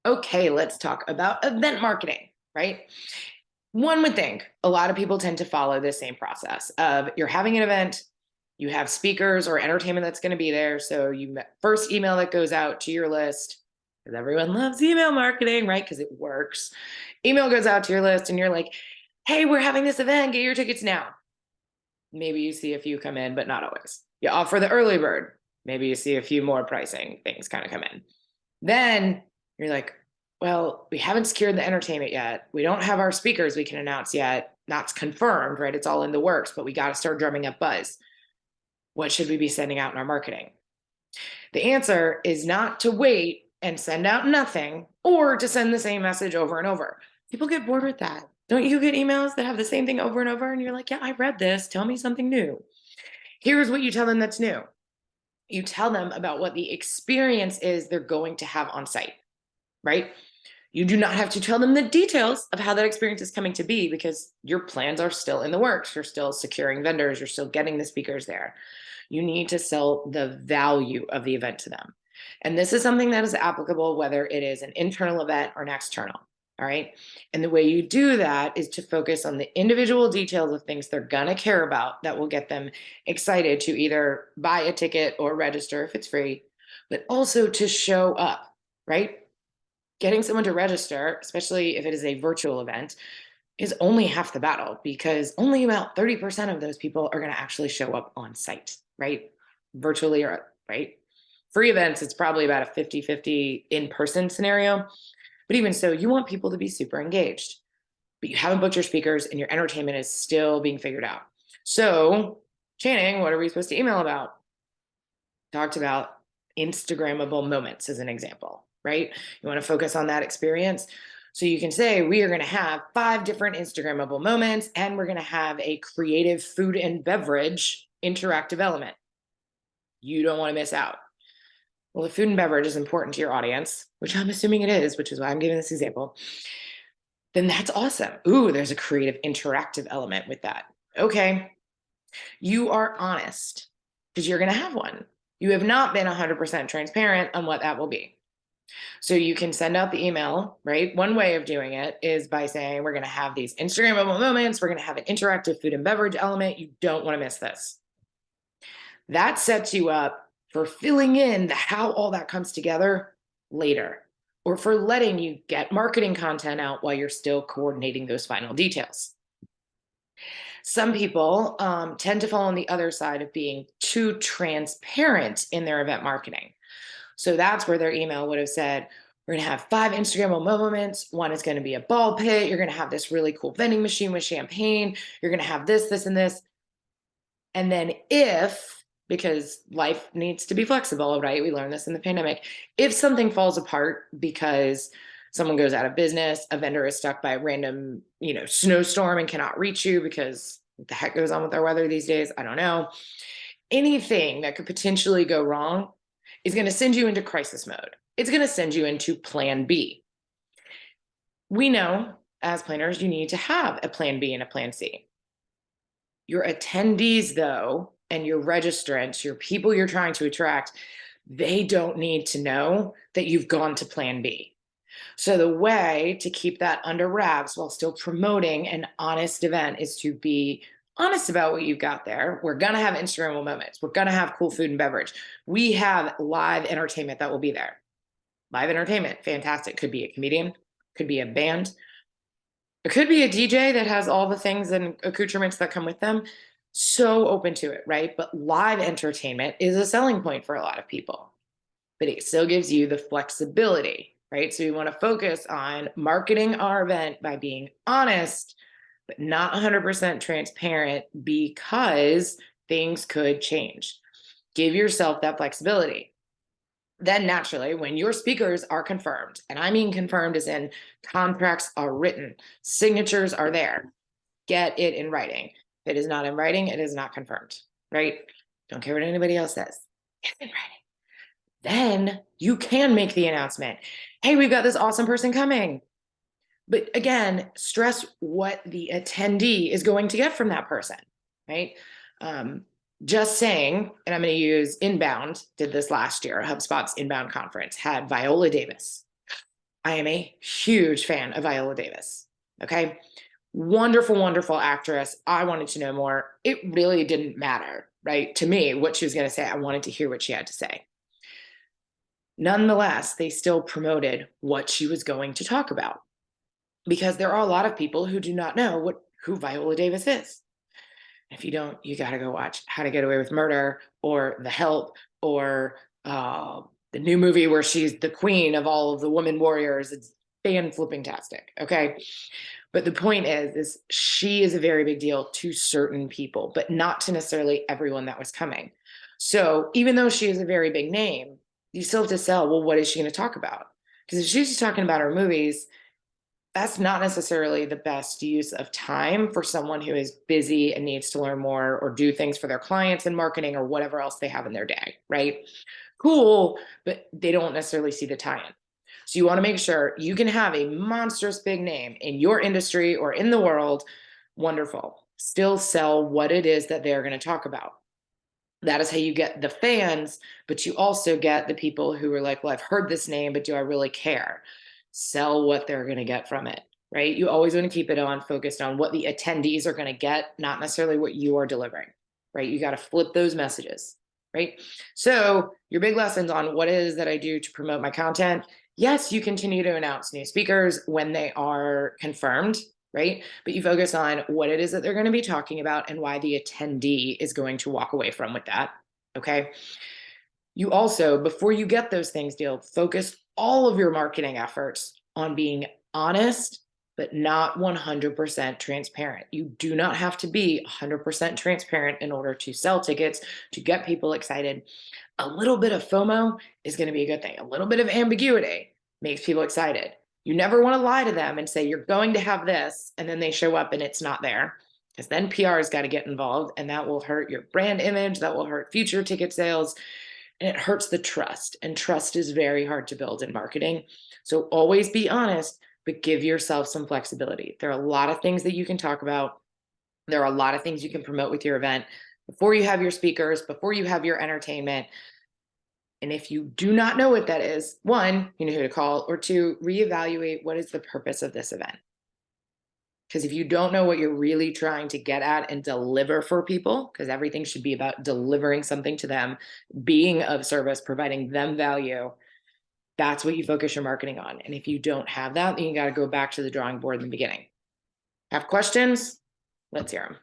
Okay, let's talk about event marketing, right? One would think a lot of people tend to follow the same process of you're having an event, you have speakers or entertainment that's going to be there. So first email that goes out to your list, because everyone loves email marketing, right? Because it works. Email goes out to your list and you're like, hey, we're having this event, get your tickets now. Maybe you see a few come in, but not always. You offer the early bird. Maybe you see a few more pricing things kind of come in. Then you're like, well, we haven't secured the entertainment yet. We don't have our speakers we can announce yet. That's confirmed, right? It's all in the works, but we got to start drumming up buzz. What should we be sending out in our marketing? The answer is not to wait and send out nothing or to send the same message over and over. People get bored with that. Don't you get emails that have the same thing over and over? And you're like, yeah, I read this. Tell me something new. Here's what you tell them that's new. You tell them about what the experience is they're going to have on site, right? You do not have to tell them the details of how that experience is coming to be because your plans are still in the works. You're still securing vendors, you're still getting the speakers there. You need to sell the value of the event to them. And this is something that is applicable whether it is an internal event or an external. All right. And the way you do that is to focus on the individual details of things they're going to care about that will get them excited to either buy a ticket or register if it's free, but also to show up, right? Getting someone to register, especially if it is a virtual event, is only half the battle because only about 30% of those people are going to actually show up on site, right? Virtually, or right? Free events, it's probably about a 50-50 in-person scenario. But even so, you want people to be super engaged, but you haven't booked your speakers and your entertainment is still being figured out. So, Channing, what are we supposed to email about? Talked about Instagrammable moments as an example, right? You want to focus on that experience. So you can say, we are going to have 5 different Instagrammable moments, and we're going to have a creative food and beverage interactive element. You don't want to miss out. Well, if food and beverage is important to your audience, which I'm assuming it is, which is why I'm giving this example, then that's awesome. Ooh, there's a creative interactive element with that. Okay, you are honest because you're going to have one. You have not been 100% transparent on what that will be. So you can send out the email, right? One way of doing it is by saying, we're going to have these Instagrammable moments. We're going to have an interactive food and beverage element. You don't want to miss this. That sets you up for filling in how all that comes together later, or for letting you get marketing content out while you're still coordinating those final details. Some people tend to fall on the other side of being too transparent in their event marketing. So that's where their email would have said, we're going to have 5 Instagrammable moments. One is going to be a ball pit. You're going to have this really cool vending machine with champagne. You're going to have this, this, and this. And then because life needs to be flexible, right? We learned this in the pandemic. If something falls apart because someone goes out of business, a vendor is stuck by a random, snowstorm and cannot reach you because what the heck goes on with our weather these days? I don't know. Anything that could potentially go wrong is going to send you into crisis mode. It's going to send you into plan B. We know as planners, you need to have a plan B and a plan C. Your attendees, though, and your registrants, your people you're trying to attract, they don't need to know that you've gone to plan B. So the way to keep that under wraps while still promoting an honest event is to be honest about what you've got there. We're going to have Instagrammable moments. We're going to have cool food and beverage. We have live entertainment that will be there. Live entertainment, fantastic. Could be a comedian, could be a band. It could be a DJ that has all the things and accoutrements that come with them. So open to it, right? But live entertainment is a selling point for a lot of people, but it still gives you the flexibility, right? So we want to focus on marketing our event by being honest, but not 100% transparent because things could change. Give yourself that flexibility. Then naturally, when your speakers are confirmed, and I mean confirmed as in contracts are written, signatures are there, get it in writing. If it is not in writing, it is not confirmed, right? Don't care what anybody else says. It's in writing. Then you can make the announcement. Hey, we've got this awesome person coming. But again, stress what the attendee is going to get from that person, right? Just saying, and I'm going to use Inbound, did this last year. HubSpot's Inbound conference had Viola Davis. I am a huge fan of Viola Davis. Okay. Wonderful, wonderful actress. I wanted to know more. It really didn't matter, right? To me, what she was going to say. I wanted to hear what she had to say. Nonetheless, they still promoted what she was going to talk about because there are a lot of people who do not know who Viola Davis is. If you don't, you got to go watch How to Get Away with Murder or The Help or the new movie where she's the queen of all of the women warriors. It's fan flipping tastic. Okay. But the point is she is a very big deal to certain people, but not to necessarily everyone that was coming. So even though she is a very big name, you still have to sell, well, what is she going to talk about? Because if she's just talking about her movies, that's not necessarily the best use of time for someone who is busy and needs to learn more or do things for their clients in marketing or whatever else they have in their day, right? Cool, but they don't necessarily see the tie-in. So you want to make sure you can have a monstrous big name in your industry or in the world. Wonderful. Still sell what it is that they're going to talk about. That is how you get the fans, but you also get the people who are like, well, I've heard this name, but do I really care? Sell what they're going to get from it, right? You always want to keep it on focused on what the attendees are going to get, not necessarily what you are delivering, right? You got to flip those messages, right? So your big lessons on what it is that I do to promote my content. Yes, you continue to announce new speakers when they are confirmed, right? But you focus on what it is that they're going to be talking about and why the attendee is going to walk away from with that. Okay. You also, before you get those things dealt, focus all of your marketing efforts on being honest, but not 100% transparent. You do not have to be 100% transparent in order to sell tickets, to get people excited. A little bit of FOMO is going to be a good thing. A little bit of ambiguity makes people excited. You never want to lie to them and say, you're going to have this, and then they show up and it's not there. Because then PR has got to get involved, and that will hurt your brand image. That will hurt future ticket sales. And it hurts the trust. And trust is very hard to build in marketing. So always be honest, but give yourself some flexibility. There are a lot of things that you can talk about. There are a lot of things you can promote with your event before you have your speakers, before you have your entertainment. And if you do not know what that is, one, you know who to call, or two, reevaluate what is the purpose of this event. Because if you don't know what you're really trying to get at and deliver for people, because everything should be about delivering something to them, being of service, providing them value, that's what you focus your marketing on. And if you don't have that, then you got to go back to the drawing board in the beginning. Have questions? Let's hear them.